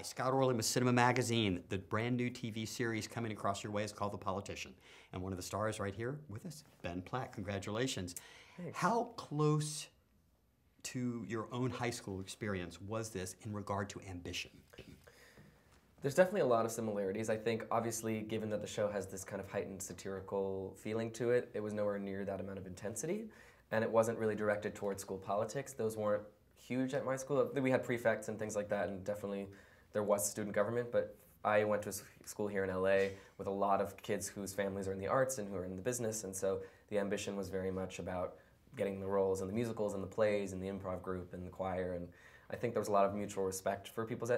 Scott Orlin with Cinema Magazine. The brand new TV series coming across your way is called The Politician. And one of the stars right here with us, Ben Platt. Congratulations. Thanks. How close to your own high school experience was this in regard to ambition? There's definitely a lot of similarities. I think, obviously, given that the show has this kind of heightened satirical feeling to it, it was nowhere near that amount of intensity, and it wasn't really directed towards school politics. Those weren't huge at my school. We had prefects and things like that, and definitely there was student government, but I went to a school here in LA with a lot of kids whose families are in the arts and who are in the business, and so the ambition was very much about getting the roles in the musicals and the plays and the improv group and the choir, and I think there was a lot of mutual respect for people's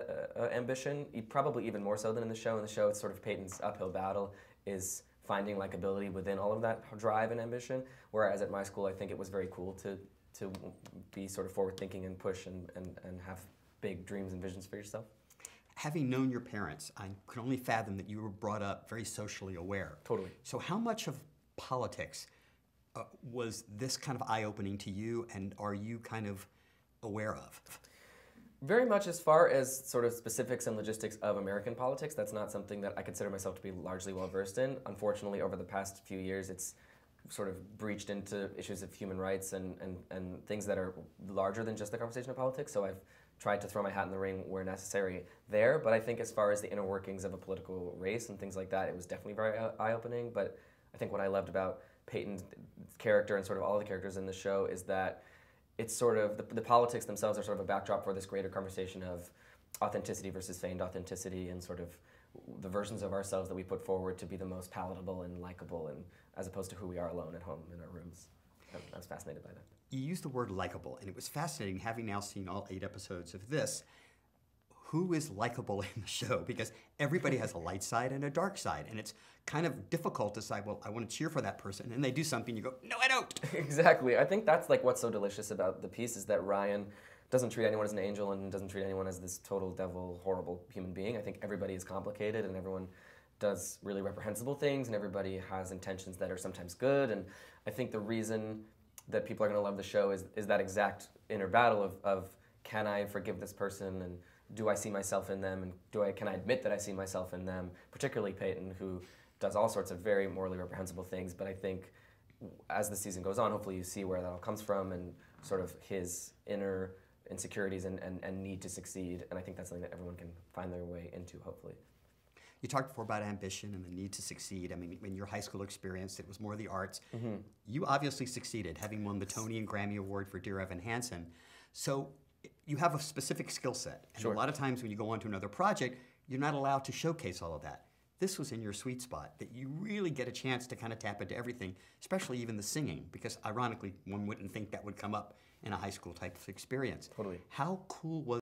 ambition, probably even more so than in the show. In the show, it's sort of Payton's uphill battle is finding likability within all of that drive and ambition, whereas at my school, I think it was very cool to be sort of forward-thinking and push and have big dreams and visions for yourself. Having known your parents, I can only fathom that you were brought up very socially aware. Totally. So how much of politics was this kind of eye-opening to you, and are you kind of aware of? Very much as far as sort of specifics and logistics of American politics, that's not something that I consider myself to be largely well-versed in. Unfortunately, over the past few years, it's sort of breached into issues of human rights and things that are larger than just the conversation of politics, so I've tried to throw my hat in the ring where necessary there, but I think as far as the inner workings of a political race and things like that, it was definitely very eye-opening, but I think what I loved about Payton's character and sort of all the characters in the show is that it's sort of, the politics themselves are sort of a backdrop for this greater conversation of authenticity versus feigned authenticity and sort of the versions of ourselves that we put forward to be the most palatable and likable, and as opposed to who we are alone at home in our rooms. I was fascinated by that. You used the word likable, and it was fascinating, having now seen all 8 episodes of this, who is likable in the show? Because everybody has a light side and a dark side, and it's kind of difficult to say, well, I want to cheer for that person, and they do something, you go, no, I don't. Exactly. I think that's like what's so delicious about the piece is that Ryan doesn't treat anyone as an angel and doesn't treat anyone as this total devil, horrible human being. I think everybody is complicated and everyone does really reprehensible things and everybody has intentions that are sometimes good, and I think the reason that people are going to love the show is that exact inner battle of can I forgive this person, and do I see myself in them, and can I admit that I see myself in them, particularly Payton, who does all sorts of very morally reprehensible things, but I think as the season goes on, hopefully you see where that all comes from and sort of his inner insecurities and need to succeed, and I think that's something that everyone can find their way into, hopefully. You talked before about ambition and the need to succeed. I mean, in your high school experience, it was more the arts. Mm-hmm. You obviously succeeded, having won the Tony and Grammy Award for Dear Evan Hansen. So you have a specific skill set. And Sure. A lot of times when you go on to another project, you're not allowed to showcase all of that. This was in your sweet spot, that you really get a chance to kind of tap into everything, especially even the singing, because ironically, one wouldn't think that would come up in a high school type of experience. Totally. How cool was